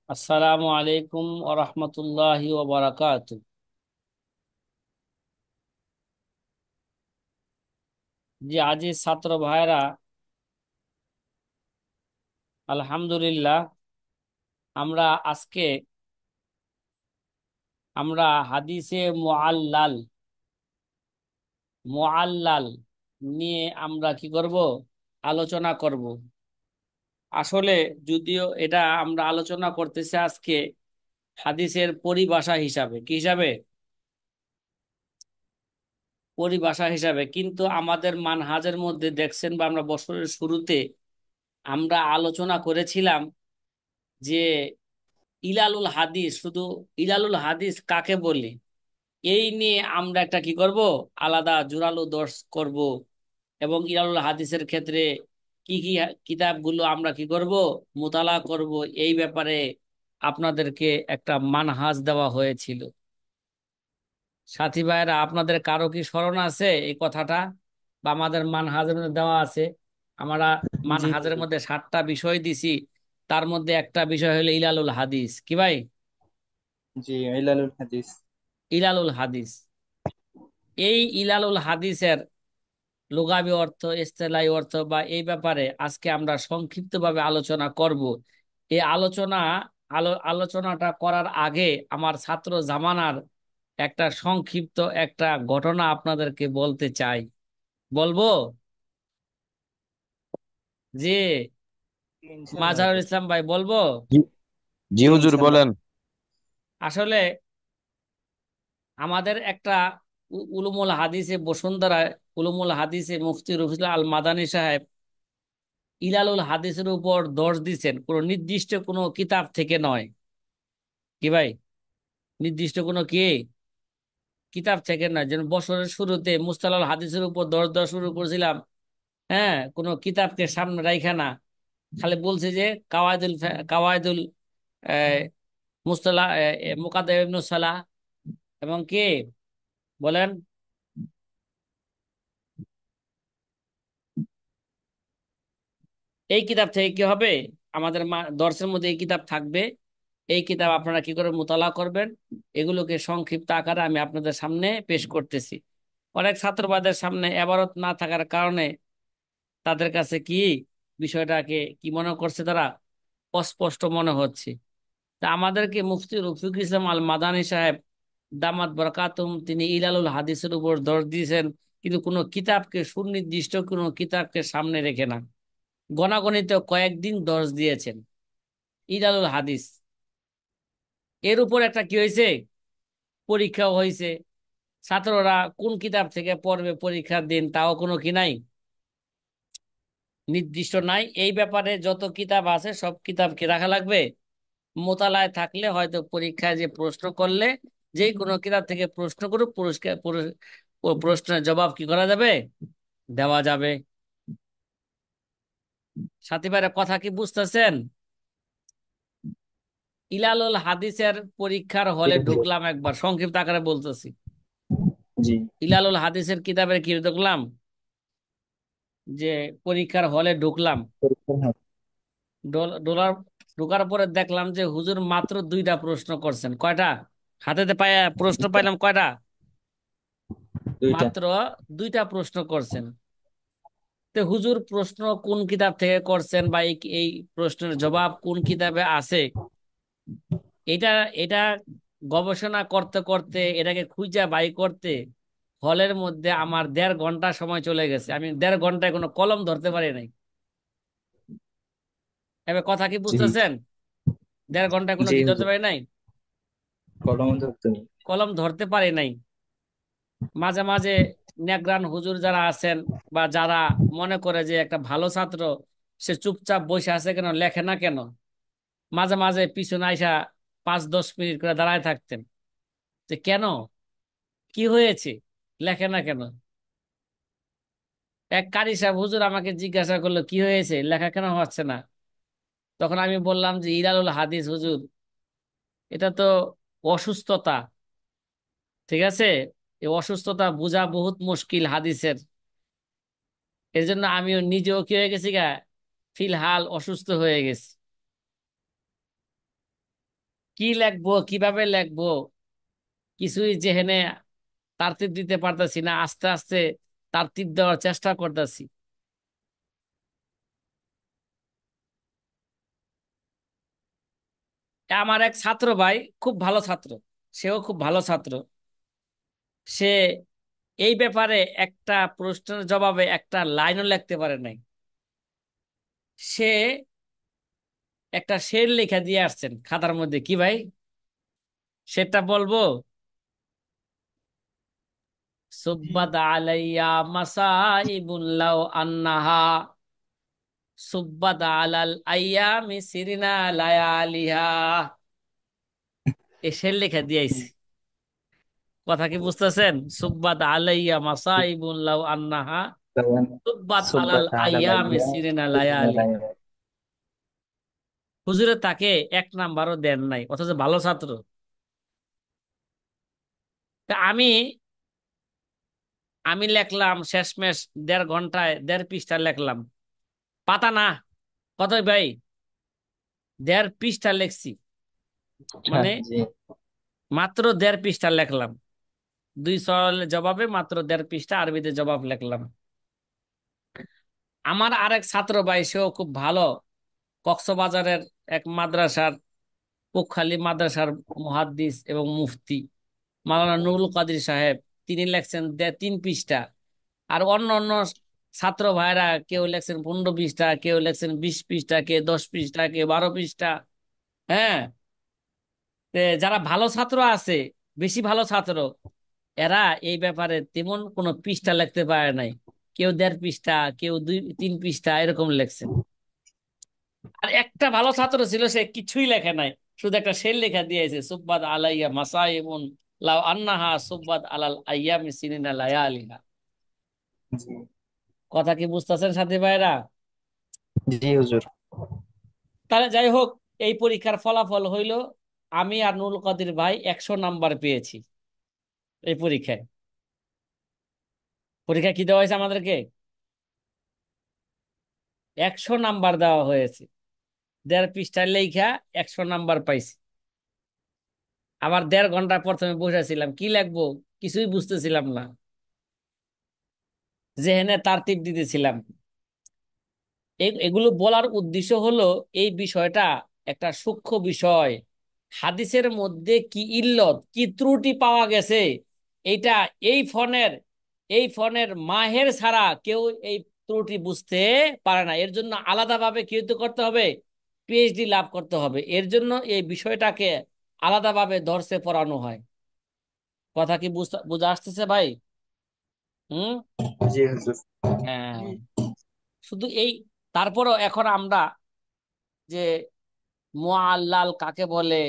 আসসালামু আলাইকুম ওরহমতুল্লাহি ওবারাকাতু। জি আজিজ ছাত্র ভাইরা, আলহামদুলিল্লাহ আমরা আজকে হাদিসে মুআল্লাল মুআল্লাল নিয়ে আমরা কি করব, আলোচনা করব। আসলে যদিও এটা আমরা আলোচনা করতেছি আজকে হাদিসের পরিভাষা হিসাবে, কি হিসাবে, পরিভাষা হিসাবে, কিন্তু আমাদের মানহাজের মধ্যে দেখছেন বা আমরা বছরের শুরুতে আমরা আলোচনা করেছিলাম যে ইলালুল হাদিস, শুধু ইলালুল হাদিস কাকে বলি, এই নিয়ে আমরা একটা কি করব, আলাদা জোরালো দর্শ করব। এবং ইলালুল হাদিসের ক্ষেত্রে কি কি কিতাবগুলো আমরা কি করব, মোতালা করব, এই ব্যাপারে আপনাদেরকে একটা মানহাজ দেওয়া হয়েছিল। সাথী ভাইরা, আপনাদের কারো কি স্মরণ আছে এই কথাটা, বা আমাদের মানহাজের মধ্যে দেওয়া আছে? আমরা জি মানহাজের মধ্যে 7টা বিষয় দিছি, তার মধ্যে একটা বিষয় হলো ইলালুল হাদিস, কি ভাই? জি ইলালুল হাদিস। ইলালুল হাদিস, এই ইলালুল হাদিসের লুগাবি অর্থ, ইসতিলাহি অর্থ বা এই ব্যাপারে আজকে আমরা সংক্ষিপ্তভাবে আলোচনা করব। এই আলোচনাটা করার আগে আমার ছাত্র জামানার একটা সংক্ষিপ্ত একটা ঘটনা আপনাদেরকে বলতে চাই। বলবো যে, ইনশাল্লাহ মাজারুল হুজুর। ইসলাম ভাই, বলবো। জি জি জি হুজুর ইনশাল্লাহ। বলেন। আসলে আমাদের একটা উলুমুল হাদিসে বসুন্ধরা, উলুমুল হাদিসে মুফতি রফিজুল আল মাদানী সাহেব ইলালুল হাদিসের উপর দর্শ দিচ্ছেন, কোন নির্দিষ্ট কোনো কিতাব থেকে নয়, কি ভাই, নির্দিষ্ট কোনো কি কিতাব থেকে নয়। যেন বছরের শুরুতে মুস্তালাল হাদিসের উপর দর্শ দেওয়া শুরু করেছিলাম, হ্যাঁ, কোনো কিতাবকে সামনে রাখা না, খালি বলছে যে কাওয়ায়দুল আহ, মুস্তালা মুকাদ্দাম ইবনুস সালাহ এবং কে বলেন, এই কিতাব থেকে কি হবে, আমাদের দর্শের মধ্যে এই কিতাব থাকবে, এই কিতাব আপনারা কি করে মোতালা করবেন, এগুলোকে সংক্ষিপ্ত আকারে আমি আপনাদের সামনে পেশ করতেছি। অনেক ছাত্রবাদের সামনে এবারত না থাকার কারণে তাদের কাছে কি বিষয়টাকে কি মনে করছে, তারা অস্পষ্ট মনে হচ্ছে। তা আমাদেরকে মুফতি রফিকুল ইসলাম আল মাদানী সাহেব দামাত বরকাতুম, তিনি ইলালুল হাদিসের উপর দর্শ দিয়েছেন, কিন্তু কোনো কিতাবকে, সুনির্দিষ্ট কোনো কিতাবকে সামনে রেখে না, গণাগণিত কয়েকদিন দর্শ দিয়েছেন ইলালুল হাদিস। এর উপর একটা কি হয়েছে, পরীক্ষাও হয়েছে। ছাত্ররা কোন কিতাব থেকে পড়বে পরীক্ষার দিন, তাও কোনো কি নাই, নির্দিষ্ট নাই। এই ব্যাপারে যত কিতাব আছে সব কিতাব কি রাখা লাগবে, মোতালায় থাকলে হয়তো পরীক্ষায় যে প্রশ্ন করলে, যে কোনো কিতাব থেকে প্রশ্ন করুক, প্রশ্নের জবাব কি করা যাবে, দেওয়া যাবে। সাথী ভাইরা, কথা কি বুঝতেছেন? ইলালুল হাদিসের পরীক্ষার জি হলে হুজুর। ঢুকলাম, একবার সংক্ষিপ্ত আকারে বলতেছি। জি ইলালুল হাদিসের কিতাবের কি ঢুকলাম, যে পরীক্ষার হলে ঢুকলাম, পরীক্ষার হল। ডলার ঢোকার পরে দেখলাম যে হুজুর মাত্র 2টা প্রশ্ন করছেন। কয়টা? হাতেতে পায়া প্রশ্ন পাইলাম কয়টা, দুইটা। মাত্র 2টা প্রশ্ন করছেন। তো হুজুর প্রশ্ন কোন কিতাব থেকে করছেন, বা এই প্রশ্নের জবাব কোন কিতাবে আছে, এটা এটা গবেষণা করতে করতে, এটাকে খুঁজে বাই করতে হলের মধ্যে আমার 1.5 ঘন্টা সময় চলে গেছে। আমি 1.5 ঘন্টায় কোনো কলম ধরতে পারি নাই। এবার কথা কি জি বুঝতেছেন? 1.5 ঘন্টায় কোনো জি কি ধরতে হুজুর। পারি নাই, কলম ধরতে নেই। কলম ধরতে পারি নাই। মাঝে মাঝে নেগ্রান হুজুর যারা আছেন, বা যারা মনে করে যে একটা ভালো ছাত্র, সে চুপচাপ বসে আছে কেন, লেখে না কেন, মাঝে মাঝে পিছনে আইসা 5-10 মিনিট করে দাঁড়ায় থাকতেন, যে কেন, কি হয়েছে, লেখে না কেন। এক কারি সাহেব হুজুর আমাকে জিজ্ঞাসা করলো, কি হয়েছে, লেখা কেন হচ্ছে না? তখন আমি বললাম যে ইলালুল হাদিস হুজুর, এটা তো অসুস্থতা, ঠিক আছে, এই অসুস্থতা বোঝা বহুত মুশকিল হাদিসের। এর জন্য আমিও নিজেও কি হয়ে গেছি গা, ফিলহাল অসুস্থ হয়ে গেছি। কি লেখবো, কিভাবে লেখবো, কিছুই যেহেনে তারতিব দিতে পারতাছি না। আস্তে আস্তে তারতিব দেওয়ার চেষ্টা করতেছি। আমার এক ছাত্র ভাই, খুব ভালো ছাত্র, সেও খুব ভালো ছাত্র। সে এই ব্যাপারে একটা প্রশ্নের জবাবে একটা লাইনও লিখতে পারে নাই। সে একটা শের লেখা দিয়ে আসছেন খাতার মধ্যে। কি ভাই, সেটা বলবো? সুব্বাত আলাইয়া মাসাইবুন লাউ আন্নাহা সুব্বাত আলাল আইয়ামি সিরিনা লায়ালিহা। এ শের লেখা দিয়ে আইছে। কথা কি বুঝতেছেন? সুব্বাত আলাইয়া মাসাইবুন লাউ আন্নাহা সুব্বাত আলাল সুব্বাত আলা আইয়ামি লাইয়া সিরিনা সিদ্দিনা লায়ালি। লাইয়া। হুজুরে তাকে এক নাম্বারও দেন নাই, অথচ ভালো ছাত্র। তা আমি আমি লেখলাম শেষমেশ 1.5 ঘন্টায় 1.5 পৃষ্ঠা লেখলাম। পাতা না, কতই ভাই, 1.5 পৃষ্ঠা লেখছি। আচ্ছা, মানে জি। মাত্র 1.5 পৃষ্ঠা লেখলাম। 2 সওয়ালের জবাবে মাত্র 1.5 পৃষ্ঠা আরবিতে জবাব লিখলাম। আমার আরেক ছাত্র ভাই, সেও খুব ভালো, কক্সবাজারের এক মাদ্রাসার, পক্ষালী মাদ্রাসার মুহাদ্দিস এবং মুফতি মাওলানা নুরুল কাদের সাহেব। তিনি লেখছেন 3 পৃষ্ঠা। আর অন্য অন্য ছাত্র ভাইরা কেউ লেখছেন 15 পৃষ্ঠা, কেউ লেখছেন 20 পৃষ্ঠা, কে 10 পৃষ্ঠা, কে 12 পৃষ্ঠা। হ্যাঁ। যারা ভালো ছাত্র আছে, বেশি ভালো ছাত্র, এরা এই ব্যাপারে তেমন কোনো পৃষ্ঠা লিখতে পারে নাই। কেউ 1.5 পৃষ্ঠা, কেউ 2-3 পৃষ্ঠা এরকম লেখছেন। আর একটা ভালো ছাত্র ছিল, সে কিছুই লেখে নাই, শুধু একটা শের লেখা দিয়েছে, সুব্বাত আলাইয়া মাসাইবুন লাউ আন্নাহা সুব্বাত আলাল আইয়ামি সিনিনা লায়ালিহা। জি। কথা কি বুঝতেছেন সাথী ভাইরা? জি হুজুর। তাহলে যাই হোক, এই পরীক্ষার ফলাফল হইল আমি আর নুরুল কদির ভাই 100 নাম্বার পেয়েছি এই পরীক্ষায়। পরীক্ষা কি দেওয়া হয়েছে আমাদেরকে? 100 নাম্বার দেওয়া হয়েছে। 1.5 পৃষ্ঠার লেখা 100 নাম্বার পাইছি। আবার 1.5 ঘন্টা প্রথমে বসেছিলাম, কি লিখবো কিছুই বুঝতেছিলাম না, যেহেনে তারতিব দিতেছিলাম। এগুলো বলার উদ্দেশ্য হলো, এই বিষয়টা একটা সূক্ষ্ম বিষয়। হাদিসের মধ্যে কি ইল্লত, কি ত্রুটি পাওয়া গেছে, এইটা এই ফোনের এই ফোনের মাহের ছাড়া কেউ এই ত্রুটি বুঝতে পারে না। এর জন্য আলাদাভাবে কি হতে করতে হবে? পিএইচডি লাভ করতে হবে। এর জন্য এই বিষয়টাকে আলাদাভাবে দর্শে পড়ানো হয়। কথা কি বুঝা আসতেছে ভাই? হুম। জি হুজুর। হ্যাঁ। শুধু এই, তারপরও এখন আমরা যে মুআল্লাল কাকে বলে,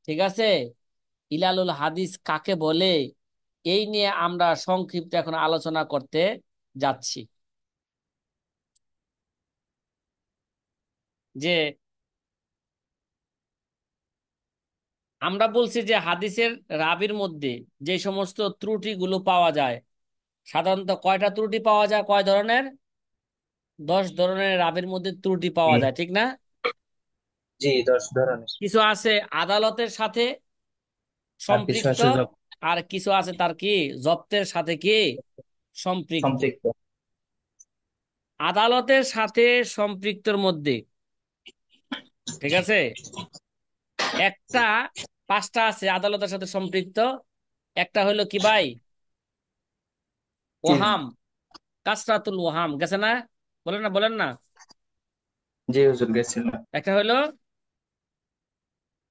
ঠিক আছে, ইলালুল হাদিস কাকে বলে, এই নিয়ে আমরা সংক্ষিপ্ত এখন আলোচনা করতে যাচ্ছি। যে আমরা বলছি যে হাদিসের রাবির মধ্যে যে সমস্ত ত্রুটিগুলো পাওয়া যায়, সাধারণত কয়টা ত্রুটি পাওয়া যায়, কয় ধরনের? 10 ধরনের রাবির মধ্যে ত্রুটি পাওয়া জি। যায়, ঠিক না? জি, 10 ধরনের। কিছু আছে আদালতের সাথে আর কিছু সম্পৃক্ত, আছে আর কিছু আছে তার কি জব্তের সাথে কি সম্পৃক্ত। সম্পৃক্ত। আদালতের সাথে সম্পৃক্তর মধ্যে, ঠিক আছে, একটা 5টা আছে আদালতের সাথে সম্পৃক্ত। একটা হইলো কি ভাই? জি। ওহাম, কাসরাতুল ওহাম, গেছে না? বলেন না, বলেন না। জি হুজুর, গেছিল। একটা হইলো,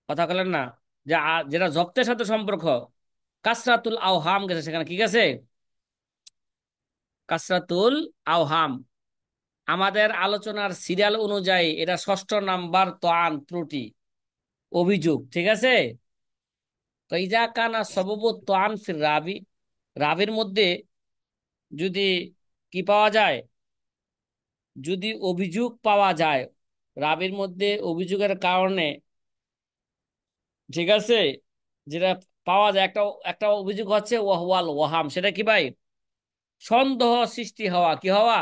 কথা বলেন না, যে যেটা জব্তের সাথে সম্পর্ক, কাসরাতুল আওহাম গেছে সেখানে, কি গেছে? কাসরাতুল আওহাম। আমাদের আলোচনার সিরিয়াল অনুযায়ী এটা 6 নাম্বার তোয়ান, ত্রুটি, অভিযোগ, ঠিক আছে। তো ইজা কানা সবব তোয়ান ফির রাবি, রাবির মধ্যে যদি কি পাওয়া যায়, যদি অভিযোগ পাওয়া যায়, রাবির মধ্যে অভিযোগের কারণে, ঠিক আছে, যেটা পাওয়া যায়, একটা একটা অভিযোগ হচ্ছে ওয়াহওয়াল ওয়াহাম, সেটা কি ভাই? সন্দেহ সৃষ্টি হওয়া, কি হওয়া?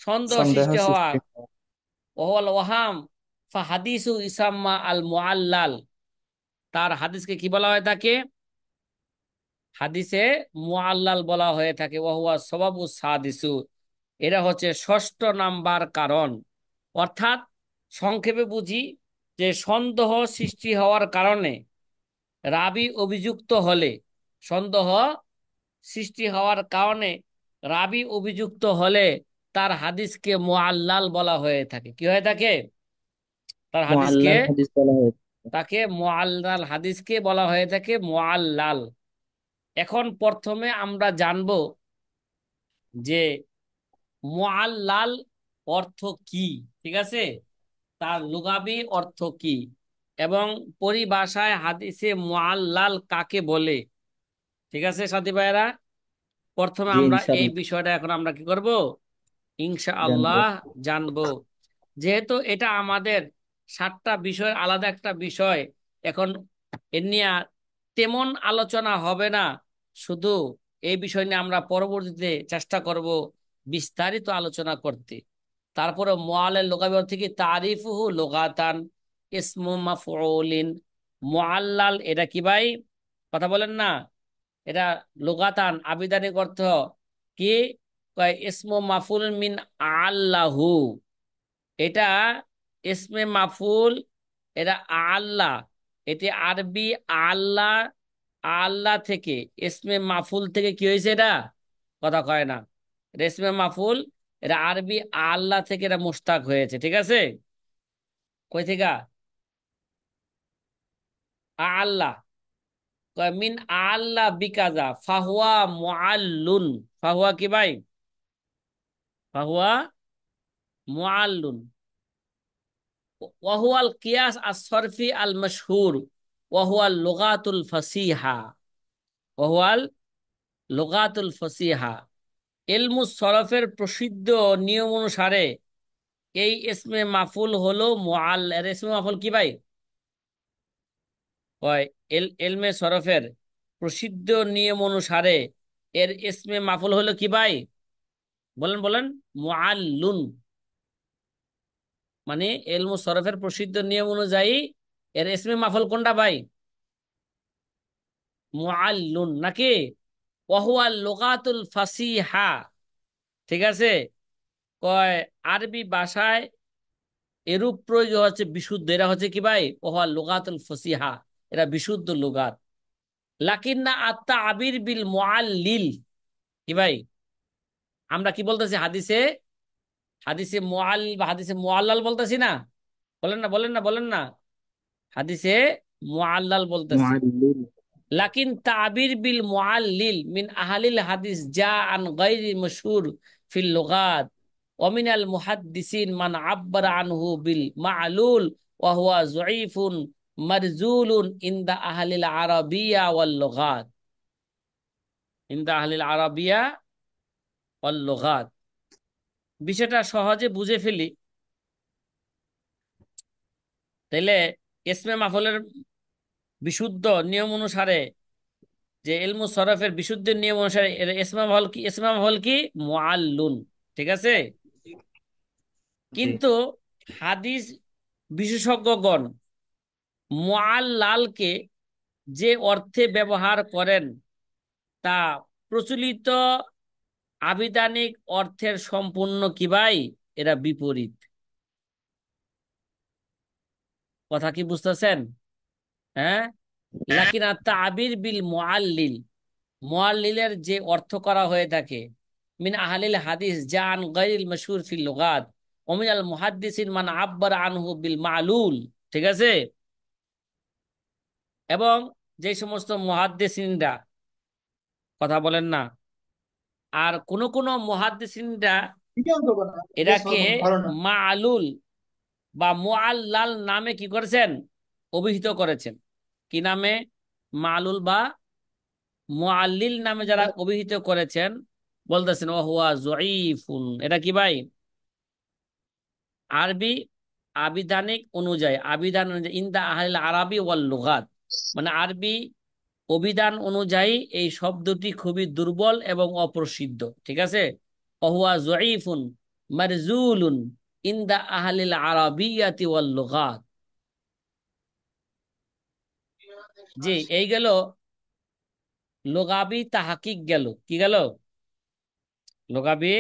সন্দেহ সন্দেহ সৃষ্টি হওয়া। সৃষ্টি। ওয়াহওয়াল ওয়াহাম, ফাহাদিসু ইসাম্মা আল মুআল্লাল, তার হাদিসকে কি বলা হয় থাকে? হাদিসে মুআল্লাল বলা হয়ে থাকে। ওয়াহুয়া সবাবু সাদিসু, এরা হচ্ছে ষষ্ঠ নাম্বার কারণ। অর্থাৎ সংক্ষেপে বুঝি যে সন্দেহ সৃষ্টি হওয়ার কারণে রাবী অভিযুক্ত হলে, সন্দেহ সৃষ্টি হওয়ার কারণে রাবী অভিযুক্ত হলে তার হাদিসকে মুআল্লাল বলা হয়ে থাকে। কি হয়ে থাকে? তার হাদিসকে, মুআল্লাল হাদিস বলা হয়। তাকে মুআল্লাল হাদিসকে বলা হয়ে থাকে মুআল্লাল। এখন প্রথমে আমরা জানবো যে মুআল্লাল অর্থ কি, ঠিক আছে, তার লুগাবি অর্থ কি, এবং পরিভাষায় হাদিসে মুআল্লাল কাকে বলে। ঠিক আছে সাথী ভাইয়েরা, প্রথমে জি আমরা এই ইনশাআল্লাহ বিষয়টা এখন আমরা কি করব, জানবো। ইনশাআল্লাহ জানবো। যেহেতু এটা আমাদের 7টা বিষয়ের আলাদা একটা বিষয়, এখন এ নিয়ে তেমন আলোচনা হবে না। শুধু এই বিষয় নিয়ে আমরা পরবর্তীতে চেষ্টা করব বিস্তারিত আলোচনা করতে। তারপরে মুআল্লাল লুগাবি অর্থ কি? তারিফুহু লুগাতান ইসমু মাফউলিন। মুআল্লাল এটা কি ভাই? কথা বলেন না। এটা লুগাতান আবিধানিক অর্থ কি? কয় ইসমু মাফুল মিন আল্লাহু। এটা ইসমে মাফুল, এটা আল্লাহ, এটি আরবি আল্লাহ, আল্লাহ থেকে, ইসমে মাফুল থেকে কি হয়েছে এটা? কথা কয় না। এটা ইসমে মাফুল, এটা আরবি আল্লাহ থেকে এটা মুশতাক হয়েছে। ঠিক আছে? কই থেকে? আল্লাহ। কয় মিন আল্লাহ বিকাজা ফাহুয়া মুআল্লুন। ফাহুয়া কি ভাই? ফাহুয়া মুআল্লুন। ওয়াহুয়াল কিয়াস আস-সরফি আল মাশহুর, ওয়াহুয়াল লুগাতুল ফাসিহা, ওয়াহুয়াল লুগাতুল ফাসিহা। ইলমুস সরফের প্রসিদ্ধ নিয়ম অনুসারে এই ইসমে মাফুল হলো মুআল। এর ইসমে মাফুল কি ভাই? হয় এলমে সরফের প্রসিদ্ধ নিয়ম অনুসারে এর ইসমে মাফুল হলো কি ভাই? বলেন বলেন। মুআল্লুন। মানে ইলমু সরফের প্রসিদ্ধ নিয়ম অনুযায়ী এর ইসমে মাফুল কোনটা ভাই? মুআল্লুন নাকি? ওয়াহুয়াল লুগাতুল ফাসিহা। ঠিক আছে? কয় আরবি ভাষায় এরূপ প্রয়োগ হচ্ছে বিশুদ্ধ। এরা হচ্ছে কি ভাই? ওয়াহুয়াল লুগাতুল ফাসিহা, এরা বিশুদ্ধ লুগাত। লাকিন্না আত্তা আবির বিল মুআল্লিল, কি ভাই? আমরা কি বলতেছি হাদিসে? হাদিসে মুআল বা হাদিসে মুআল্লাল বলতেছি না? বলেন না, বলেন না, বলেন না। হাদিসে মুআল্লাল বলতেছি। মুআল্লিল। লাকিন তাবির বিল মুআল্লিল মিন আহলিল হাদিস যা আন গায়রি মশহুর ফিল লুগাত ওয়া মিনাল মুহাদ্দিসিন মান আব্বারা আনহু বিল মা'লুল ওয়া হুয়া যঈফুন মারজুলুন ইনদা আহলিল আরাবিয়া ওয়াল লুগাত। ইনদা আহলিল আরাবিয়া ওয়াল লুগাত। বিষয়টা সহজে বুঝে ফেলি তাইলে। ইসমে মাফুলের বিশুদ্ধ নিয়ম অনুসারে, যে ইলমু সরফের বিশুদ্ধ নিয়ম অনুসারে এর ইসমে মাফুল কি? ইসমে মাফুল কি? মুআল্লুন। ঠিক আছে? জি কিন্তু হাদিস বিশেষজ্ঞগণ মুআল্লালকে যে অর্থে ব্যবহার করেন তা প্রচলিত আবিধানিক অর্থের সম্পূর্ণ কি ভাই? এরা বিপরীত। কথা কি বুঝতেছেন? হ্যাঁ। লাকিন তাবির বিল মুআল্লিল, মুআল্লিলের যে অর্থ করা হয়ে থাকে মিন আহলিল হাদিস জান গায়রিল মাশহুর ফিল লুগাত ওয়া মিনাল মুহাদ্দিসিন মান আব্বারা আনহু বিল মা'লুল। ঠিক আছে? এবং যে সমস্ত মুহাদ্দিসিনরা, কথা বলেন না, আর কোন মুহাদ্দিসিনরা এটাকে মা'লুল বা মুআল্লাল নামে কি করেছেন? অভিহিত করেছেন। কি নামে? মা'লুল বা মুআল্লিল নামে যারা অভিহিত করেছেন, বলতেছেন ও হুয়া যঈফুন। এটা কি ভাই? আরবি আবিধানিক অনুযায়ী, আবিধান অনুযায়ী ইনদা আহলিল আরাবি ওয়াল লুগাত, মানে আরবি অভিধান অনুযায়ী এই শব্দটি খুবই দুর্বল এবং অপ্রসিদ্ধ। ঠিক আছে? ওহুয়া যঈফুন মারজুলুন ইনদা আহলিল আরাবিয়াতি ওয়াল লুগাত। জি, এই গেল লোগাবি তাহাকিক, গেল কি গেল? লোগাবি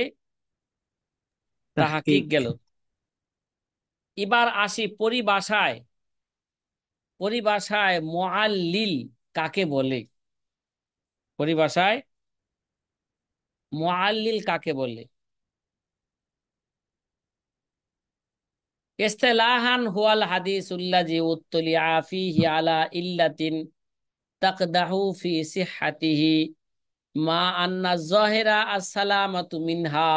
তাহাকিক তাহকিক। গেল। এবার আসি পরিভাষায়। পরিভাষায় মুআল্লিল কাকে বলে? পরিভাষায় মুআল্লিল কাকে বলে? ইসতিলাহান হুয়াল হাদিসুল্লাযী উত্তুলিআ ফীহি আলা ইল্লাতিন তাকদাহু ফি সিহহাতিহি মা আন্না যাহিরা আসসালামাতু মিনহা।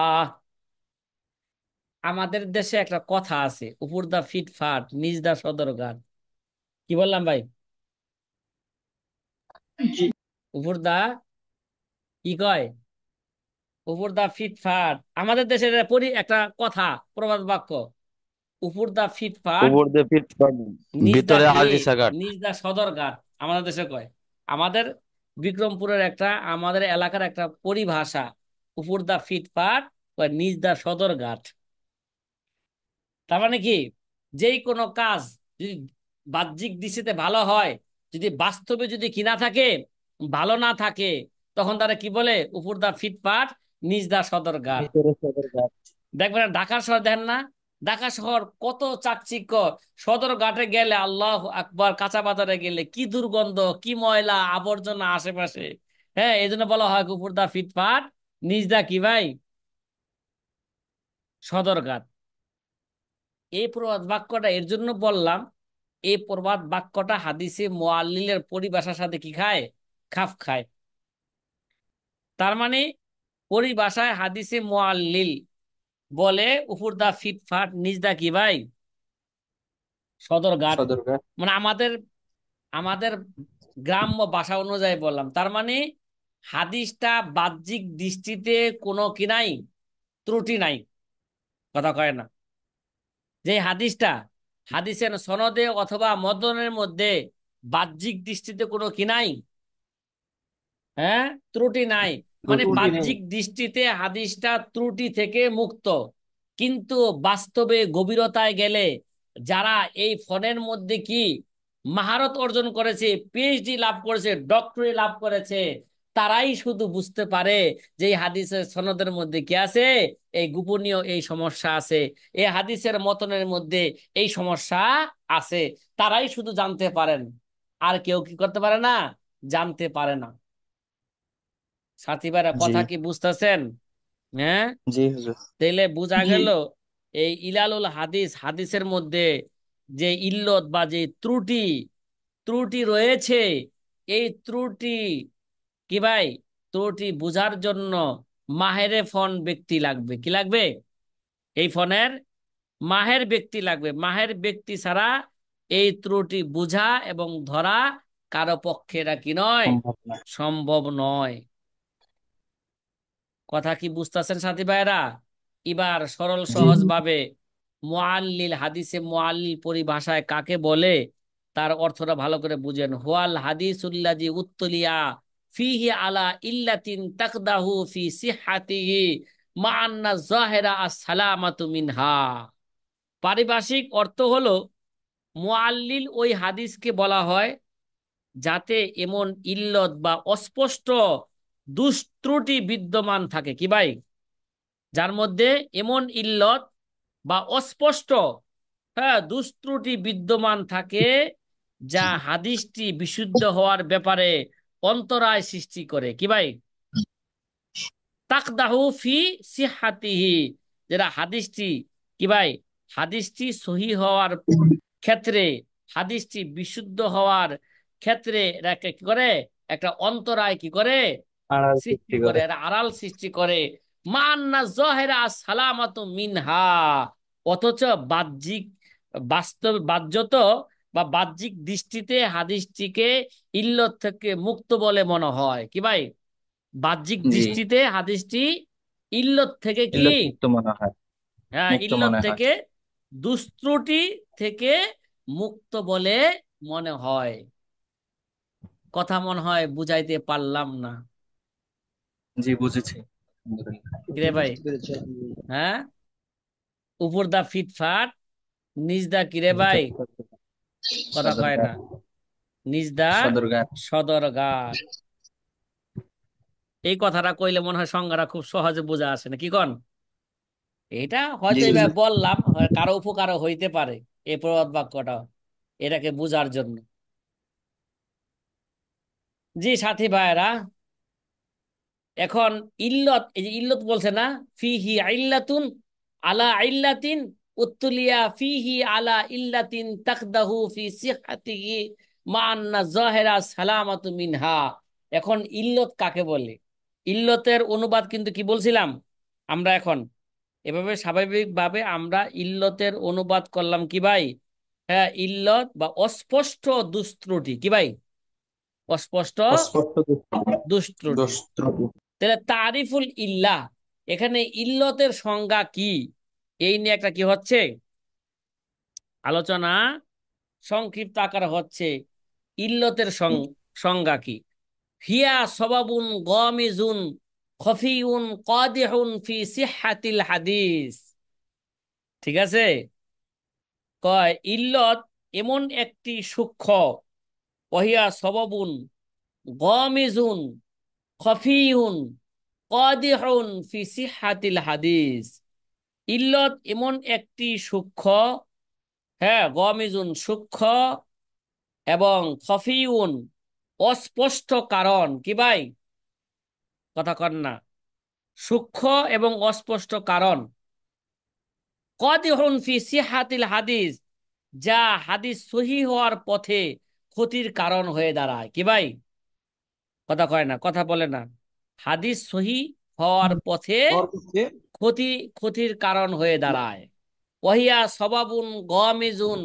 আমাদের দেশে একটা কথা আছে, উপর দা ফিটফাট নিচ দা সদরঘাট। কি বললাম ভাই? জি। উপর দা কি কয়? উপর দা ফিটফাট। আমাদের দেশের একটা কথা, প্রবাদ বাক্য, উপর দা ফিটফাট উপর দিয়ে ফিট নিজ দা ভিতরে কি, আজিসা ঘাট। নিজ দা সদরঘাট। আমাদের দেশে কয়। আমাদের বিক্রমপুরের একটা, আমাদের এলাকার একটা পরিভাষা, উপর দা ফিটপাট কয় নিজ দা সদরঘাট। তার মানে কি, যেই কোনো কাজ যদি বাহ্যিক দৃষ্টিতে ভালো হয়, যদি বাস্তবে যদি কি না থাকে, ভালো না থাকে, তখন তারা কি বলে? উপর দা ফিটপাট নিজ দা সদরঘাট। ভিতরে সদর ঘাট। দেখবেন ঢাকা শহর দেখেন না, ঢাকা শহর কত চাকচিক্য। সদরঘাটে গেলে আল্লাহ আকবার, কাঁচা বাজারে গেলে কি দুর্গন্ধ, কি ময়লা আবর্জনা আশেপাশে। হ্যাঁ, এই জন্য বলা হয় উপর দা ফিটপাট নিজ দা কি ভাই, সদরঘাট। এই প্রবাদ বাক্যটা এর জন্য বললাম, এই প্রবাদ বাক্যটা হাদিসে মুআল্লিলের পরিভাষার সাথে কি খায়, খাপ খায়। তার মানে পরিভাষায় হাদিসে মুআল্লিল বলে উপর দা ফিটফাট নিজ দা কি ভাই, সদরঘাট। সদর ঘাট। মানে আমাদের আমাদের গ্রাম্য ভাষা অনুযায়ী বললাম। তার মানে হাদিসটা বাহ্যিক দৃষ্টিতে কোনো কি নাই, ত্রুটি নাই। কথা কয় না, যে হাদিসটা হাদিসের সনদে অথবা মতনের মধ্যে বাহ্যিক দৃষ্টিতে কোনো কি নাই, হ্যাঁ, ত্রুটি নাই। মানে ত্রুটি নেই। বাহ্যিক দৃষ্টিতে হাদিসটা ত্রুটি থেকে মুক্ত, কিন্তু বাস্তবে গভীরতায় গেলে যারা এই ফোনের মধ্যে কি মাহারত অর্জন করেছে, পিএইচডি লাভ করেছে, ডক্টরি লাভ করেছে, তারাই শুধু বুঝতে পারে যে এই হাদিসের সনদের মধ্যে কি আছে, এই গোপনীয় এই সমস্যা আছে, এই হাদিসের মতনের মধ্যে এই সমস্যা আছে। তারাই শুধু জানতে পারেন, আর কেউ কি করতে পারে না, জানতে পারে না। সাথী ভাইরা জি। কথা কি বুঝতেছেন? হ্যাঁ, জি হুজুর। তাইলে বোঝা জি। গেল এই ইলালুল হাদিস, হাদিসের মধ্যে যে ইল্লত বা যে ত্রুটি ত্রুটি রয়েছে, এই ত্রুটি কি ভাই, ত্রুটি বোঝার জন্য মাহেরে ফোন ব্যক্তি লাগবে। কি লাগবে? এই ফোনের মাহের ব্যক্তি লাগবে। মাহের ব্যক্তি ছাড়া এই ত্রুটি বোঝা এবং ধরা কারো পক্ষে এটা কি নয়, সম্ভব না। সম্ভব নয়। কথা কি বুঝতেছেন সাথী ভাইরা? এবার সরল জি। সহজ ভাবে মুআল্লিল, হাদিসে মুআল্লিল পরিভাষায় কাকে বলে তার অর্থটা ভালো করে বুঝেন। হুয়াল হাদিসুল্লাযী উত্তুলিয়া ফিহি আলা ইল্লাতিন তাকদাহু ফি সিহহাতিহি মা আন্না যাহিরা আস-সালামাতু মিনহা। পারিভাষিক অর্থ হলো, মুআল্লিল ওই হাদিসকে বলা হয় যাতে এমন ইল্লত বা অস্পষ্ট দুষ্ত্রুটি বিদ্যমান থাকে। কি ভাই? যার মধ্যে এমন ইল্লত বা অস্পষ্ট, হ্যাঁ, দুষ্ত্রুটি বিদ্যমান থাকে, যা হাদিসটি বিশুদ্ধ হওয়ার ব্যাপারে অন্তরায় সৃষ্টি করে। কি ভাই? তাকদাহু ফি সিহাতিহি, যেটা হাদিসটি কি ভাই, হাদিসটি সহি হওয়ার ক্ষেত্রে, হাদিসটি বিশুদ্ধ হওয়ার ক্ষেত্রে এটা কি করে, একটা অন্তরায় কি করে, আড়াল সৃষ্টি সৃষ্টি করে, করে। একটা আড়াল সৃষ্টি করে। মান্না জহেরা সালামাতু মিনহা। অথচ বাহ্যিক, বাস্তব বাহ্যত বা বাহ্যিক দৃষ্টিতে হাদিসটিকে ইল্লত থেকে মুক্ত বলে মনে হয়। কি ভাই? বাহ্যিক জি। দৃষ্টিতে হাদিসটি ইল্লত থেকে কি, ইল্লত মুক্ত মনে হয়। হ্যাঁ, মুক্ত ইল্লত মনে হয়। থেকে, দুষ্ত্রুটি থেকে মুক্ত বলে মনে হয়। কথা মনে হয় বুঝাইতে পারলাম না। জি বুঝেছি। আলহামদুলিল্লাহ। কিরে ভাই? বুঝতে পেরেছি আলহামদুলিল্লাহ। হ্যাঁ, উপর দা ফিটফাট নিজ দা কিরে ভাই, কথা সদর কয় না। ঘাট। নিজদার সদরঘাট। সদরঘাট। এই কথাটা কইলে মনে হয় সংজ্ঞাটা খুব সহজে বোঝা আসে না, কি কন? এটা জি হয়তো এবার হুজুর। বললাম, কারো উপকারও হইতে পারে এই প্রবাদ বাক্যটা এটাকে বুঝার জন্য। জি সাথী ভাইরা, এখন ইল্লত, এই যে ইল্লত বলছে না, ফিহি আইল্লাতুন আলা আইল্লাতিন উত্তুলিয়া ফিহি আলা ইল্লাতিন তাকদাহু ফি সিহহাতিহি মা আন্না যাহিরা সালামাতু মিনহা। এখন ইল্লত কাকে বলে? ইল্লতের অনুবাদ কিন্তু কি বলছিলাম আমরা? এখন এভাবে স্বাভাবিকভাবে আমরা ইল্লতের অনুবাদ করলাম কি ভাই? হ্যাঁ, ইল্লত বা অস্পষ্ট দুষ্ত্রুটি, কি ভাই? অস্পষ্ট অস্পষ্ট দুষ্ত্রুটি। দোষ ত্রুটি। তাহলে তারিফুল ইল্লাহ, এখানে ইল্লতের সংজ্ঞা কি, এই নিয়ে একটা কি হচ্ছে আলোচনা, সংক্ষিপ্ত আকার হচ্ছে। ইল্লতের সংজ্ঞা কি? হিয়া সবাবুন গামিজুন খফিউন কাদিহুন ফি সিহহাতিল হাদিস। ঠিক আছে, কয় ইল্লত এমন একটি সূক্ষ্ম, ওহিয়া সবাবুন গামিজুন খফিউন কাদিহুন ফি সিহহাতিল হাদিস। ইল্লত এমন একটি সূক্ষ্ম, হ্যাঁ, গমিজুন সূক্ষ্ম, এবং খফিউন অস্পষ্ট কারণ, কি ভাই? কথা কন না। সূক্ষ্ম এবং অস্পষ্ট কারণ, কদিহুন ফি সিহাতিল হাদিস, যা হাদিস সহি হওয়ার পথে ক্ষতির কারণ হয়ে দাঁড়ায়, কি ভাই? কথা কয় না, কথা বলে না। হাদিস সহি হওয়ার পথে পরবর্তীতে ক্ষতি, ক্ষতির কারণ হয়ে দাঁড়ায়। ওহিয়া সবাবুন গমিজুন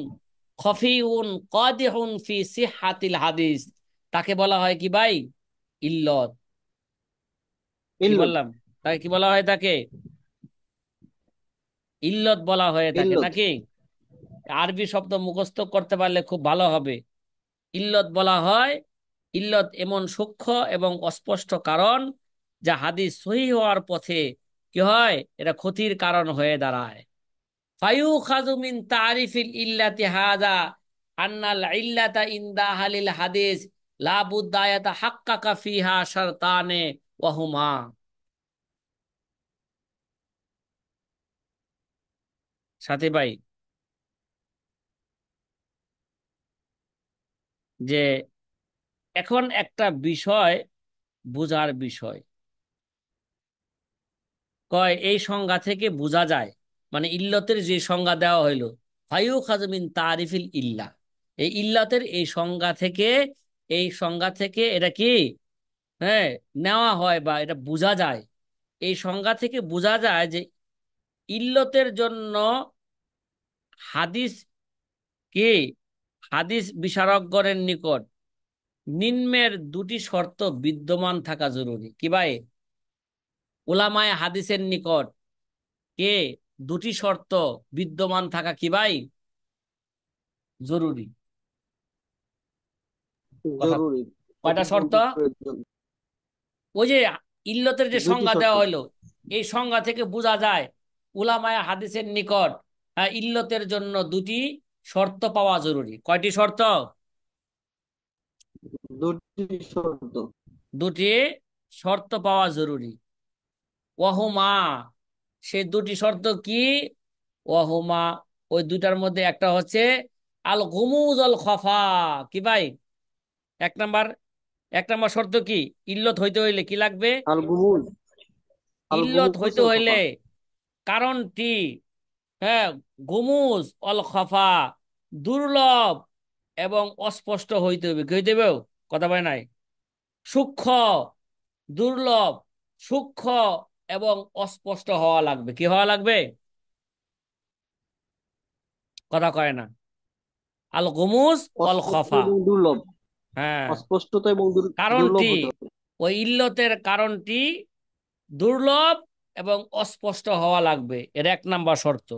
খফিউন কাদিহুন ফি সিহহাতিল হাদিস, তাকে বলা হয় কি ভাই? ইল্লত। কি ইল্লত। বললাম? তাকে কি বলা হয়? তাকে ইল্লত বলা হয়ে থাকে ইল্লত। নাকি? আরবি শব্দ মুখস্থ করতে পারলে খুব ভালো হবে। ইল্লত বলা হয়, ইল্লত এমন সূক্ষ্ম এবং অস্পষ্ট কারণ যা হাদিস সহি হওয়ার পথে কি হয়, এটা ক্ষতির কারণ হয়ে দাঁড়ায়। ফায়ুখাযু মিন তারিফিল ইল্লাতি হাযা আন্নাল ইল্লাতা ইনদা আহলিল হাদিস লা বুদ্দা ইয়াতাহাক্কাকা ফিহা শারতানে ওয়া হুমা। সাথী ভাই, যে এখন একটা বিষয় বুঝার বিষয়, কয় এই সংজ্ঞা থেকে বোঝা যায়, মানে ইল্লতের যে সংজ্ঞা দেওয়া হইলো, ফায়ুখাযু মিন তারিফিল ইল্লা, এই ইল্লাতের এই সংজ্ঞা থেকে, এই সংজ্ঞা থেকে এটা কি, হ্যাঁ, নেওয়া হয় বা এটা বোঝা যায়। এই সংজ্ঞা থেকে বোঝা যায় যে ইল্লতের জন্য হাদিস কি, হাদিস বিশারদগণের নিকট নিম্নের দুটি শর্ত বিদ্যমান থাকা জরুরি, কি ভাই? উলামায়ে হাদিসের নিকট কে দুটি শর্ত বিদ্যমান থাকা কি ভাই জরুরি। কথা, জরুরি। কয়টা শর্ত? প্রতিবন্ধী প্রয়োজন। ওই যে ইল্লতের যে দুইটি সংজ্ঞা শর্ত। দেওয়া হইলো, এই সংজ্ঞা থেকে বোঝা যায় উলামায়ে হাদিসের নিকট ইল্লতের জন্য দুটি শর্ত পাওয়া জরুরি। কয়টি শর্ত? দুটি শর্ত। দুটি শর্ত পাওয়া জরুরি। ওয়াহুমা, সে দুটি শর্ত কি? ওয়াহুমা, ওই দুটার মধ্যে একটা হচ্ছে আল গুমুজ আল খফা, কি ভাই? এক নাম্বার, এক নাম্বার শর্ত কি? ইল্লত হইতে হইলে কি লাগবে? আল গুমুজ। আল ইল্লত গুমুজ হইতে আল হইলে খফা। কারণটি, হ্যাঁ, গুমুজ অল খফা, দুর্লভ এবং অস্পষ্ট হইতে হইবে। কি হইতে হইবে? কথা বলে নাই। সূক্ষ্ম, দুর্লভ, সূক্ষ্ম এবং অস্পষ্ট হওয়া লাগবে। কি হওয়া লাগবে? কথা কয় না। আল গুমুজ অল অস্পষ্ট খফা। এবং দুর্লভ। হ্যাঁ, অস্পষ্টতা এবং দুর্লভ কারণটি, হতে হবে। ওই ইল্লতের কারণটি দুর্লভ এবং অস্পষ্ট হওয়া লাগবে, এর এক নাম্বার শর্ত।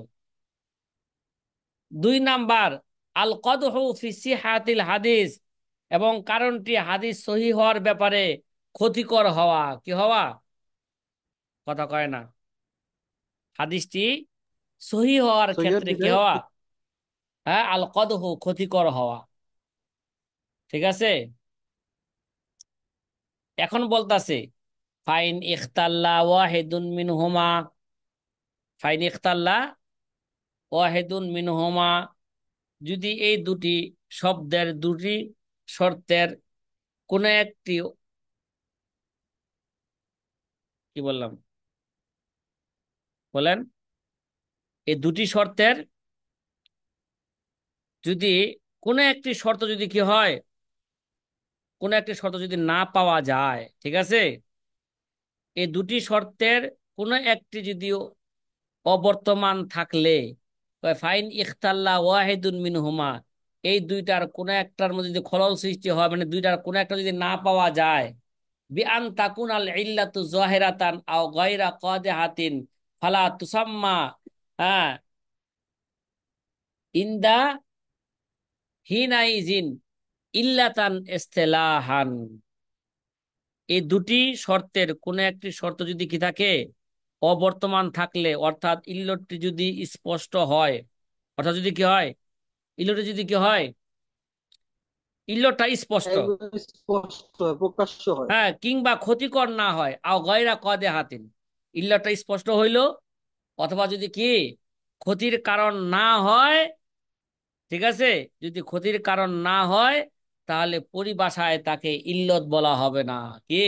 দুই নাম্বার, আল কদহু ফি সিহাতিল হাদিস, এবং কারণটি হাদিস সহি হওয়ার ব্যাপারে ক্ষতিকর হওয়া। কি হওয়া? কথা কয় না। হাদিসটি সহি হওয়ার সহিহ ক্ষেত্রে কি বিদায়। হওয়া? হ্যাঁ, আল কদহু ক্ষতিকর হওয়া। ঠিক আছে। এখন বলতাছে ফাইন ইখতাল্লা ওয়াহিদুন মিনহুমা, ফাইন ইখতাল্লা ওয়াহিদুন মিনহুমা, যদি এই দুটি শব্দের দুটি শর্তের কোন একটি, কি বললাম বলেন, এই দুটি শর্তের যদি কোন একটি শর্ত যদি কি হয়, কোন একটি শর্ত যদি না পাওয়া যায়, ঠিক আছে, এই দুটি শর্তের কোন একটি যদি অবর্তমান থাকলে, ফাইন ইখতাল্লা ওয়াহিদুন মিনহুমা, এই দুইটার কোন একটার মধ্যে যদি খলল সৃষ্টি হয়, মানে দুইটার কোন একটা যদি না পাওয়া যায়, বিআন তাকুন আল ইল্লাতু যাহিরাতান আও গায়রা কাদিহাতিন ফালা তুসাম্মা, হ্যাঁ, ইনদা হিনাইজিন ইল্লাতান ইস্তিলাহান। এই দুটি শর্তের কোন একটি শর্ত যদি কি থাকে, অবর্তমান থাকলে, অর্থাৎ ইল্লতটি যদি স্পষ্ট হয়, অর্থাৎ যদি কি হয়, ইল্লতটি যদি কি হয়, ইল্লতটা স্পষ্ট, একদম স্পষ্ট হয়, প্রকাশ্য হয়। হ্যাঁ, কিংবা ক্ষতিকর না হয়, আও গয়রা কদে হাতিন, ইল্লতটা স্পষ্ট হইল, অথবা যদি কি ক্ষতির কারণ না হয়, ঠিক আছে, যদি ক্ষতির কারণ না হয়, তাহলে পরিভাষায় তাকে ইল্লত বলা হবে না। কি,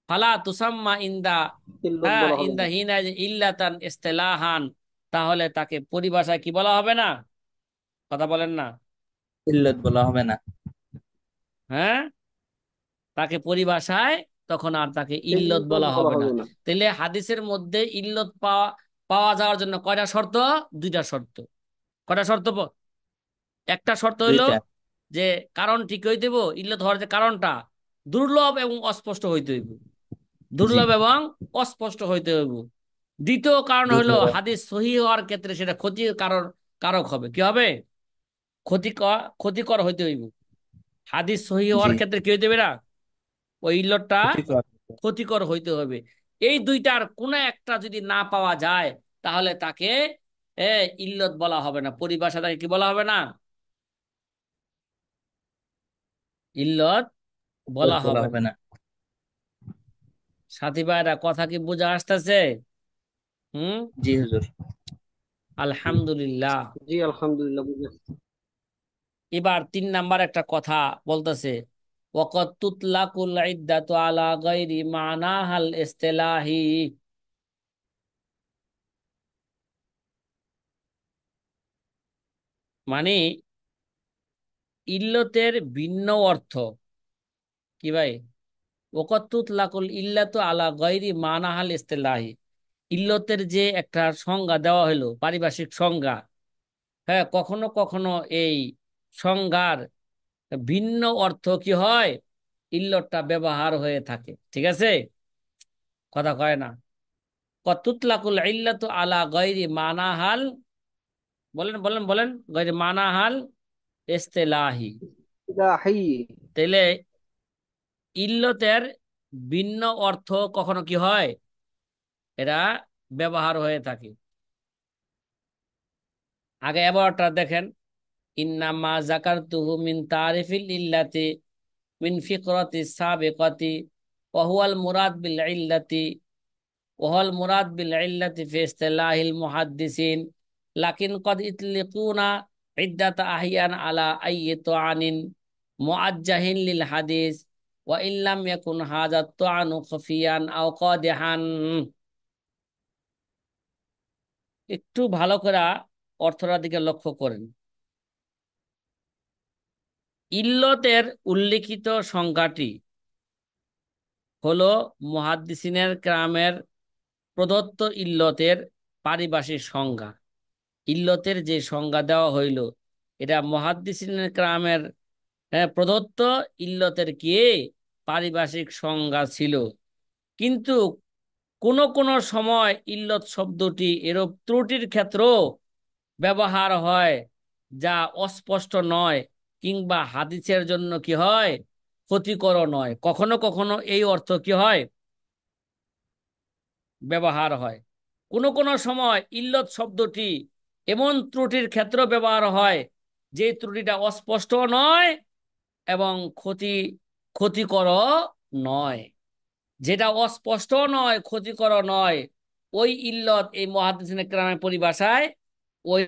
ফালা তুসাম্মা ইন্দা, কিল্লত হ্যাঁ, বলা হবে ইন্দা না। হিনা ইল্লাতান ইস্তেলাহান, তাহলে তাকে পরিভাষায় কি বলা হবে না, কথা বলেন না, ইল্লত বলা হবে না। হ্যাঁ, তাকে পরিভাষায় তখন আর তাকে ইল্লত কিল্লত বলা বলা হবে না। হবে না। তাহলে হাদিসের মধ্যে ইল্লত পাওয়া পাওয়া যাওয়ার জন্য কয়টা শর্ত? দুইটা শর্ত। কয়টা শর্ত? একটা শর্ত হইলো দুইটা। যে কারণ ঠিক হইতে হইব, ইল্লত হওয়ার যে কারণটা দুর্লভ এবং অস্পষ্ট হইতে হইব, জি। দুর্লভ এবং অস্পষ্ট হইতে হইব। দ্বিতীয় কারণ হলো দুর্লভ। হাদিস সহি হওয়ার ক্ষেত্রে সেটা ক্ষতির কারণ, কারক হবে, কি হবে, ক্ষতিকর, ক্ষতিকর হইতে হইব। হাদিস সহি জি। হওয়ার ক্ষেত্রে কি হইতে হবে না, ওই ইল্লতটা ক্ষতিকর। ক্ষতিকর হইতে হবে। এই দুইটার কোন একটা যদি না পাওয়া যায়, তাহলে তাকে ইল্লত বলা হবে না, পরিভাষা তাকে কি বলা হবে না, ইল্লত ইল্লত বলা বলা হবে না। হবে না। সাথী ভাইরা কথা কি বোঝা আসতেছে? হুম, জি হুজুর। আলহামদুলিল্লাহ। জি আলহামদুলিল্লাহ, বুঝেছি। এবার 3 নাম্বার একটা কথা বলতেছে, ওয়াকাত তুতলাকুল ইদ্দাতু আলা গায়রি মানাহাল ইসতিলাহি, মানে ইল্লতের ভিন্ন অর্থ, কি ভাই, ওয়াকাত তুতলাকুল ইল্লাতু আলা গায়রি মানাহাল ইসতিলাহি, ইল্লতের যে একটা সংজ্ঞা দেওয়া হলো, পারিভাষিক সংজ্ঞা, হ্যাঁ, কখনো কখনো এই সংজ্ঞার ভিন্ন অর্থ কি হয়, ইল্লতটা ব্যবহার হয়ে থাকে, ঠিক আছে, কথা কয় না। কতুতলাকুল ইল্লাতু আলা গায়রি মানাহাল, বলেন বলেন বলেন, গায়রি মানাহাল ইসতিলাহি। ইলাহি। তাইলে ইল্লতের ভিন্ন অর্থ কখনো কি হয়, এরা ব্যবহার হয়ে থাকে। আগে এবারটা দেখেন, ইন্নামা যাকারতুহু মিন তারিফিল ইল্লাতি মিন ফিকরাতি সাবিকাতি ওয়া হুয়াল মুরাদ বিল ইল্লাতি, ওয়াল মুরাদ বিল ইল্লাতি ফি ইসতিলাহিল মুহাদ্দিসিন, লাকিন কদ ইতলিকুনা ইদ্দাত আহিয়ান আলা আইয়ি তুআনিন মুআজ্জাহিন লিল হাদিস ওয়া ইল্লাম ইয়াকুন হাযা তুআনু খাফিয়ান আও কাদিহান। একটু ভালো করে অর্থটার দিকে লক্ষ্য করেন। ইল্লতের উল্লিখিত সংজ্ঞাটি হলো মুহাদ্দিসিনের কেরামের প্রদত্ত ইল্লতের পারিভাষিক সংজ্ঞা। ইল্লতের যে সংজ্ঞা দেওয়া হইল, এটা মুহাদ্দিসিনের কেরামের প্রদত্ত ইল্লতের কি পারিভাষিক সংজ্ঞা ছিল। কিন্তু কোন কোন সময় ইল্লত শব্দটি এরূপ ত্রুটির ক্ষেত্রেও ব্যবহার হয়, যা অস্পষ্ট নয় কিংবা হাদিসের জন্য কি হয়, ক্ষতিকর নয়। কখনো কখনো এই অর্থ কি হয়, ব্যবহার হয়। কোন কোন সময় ইল্লত শব্দটি এমন ত্রুটির ক্ষেত্রে ব্যবহার হয় যে ত্রুটিটা অস্পষ্ট নয় এবং ক্ষতিকর নয়। যেটা অস্পষ্ট নয়, ক্ষতিকর নয়, ওই ইল্লত এই মুহাদ্দিসিনে কেরামের পরিভাষায় ওই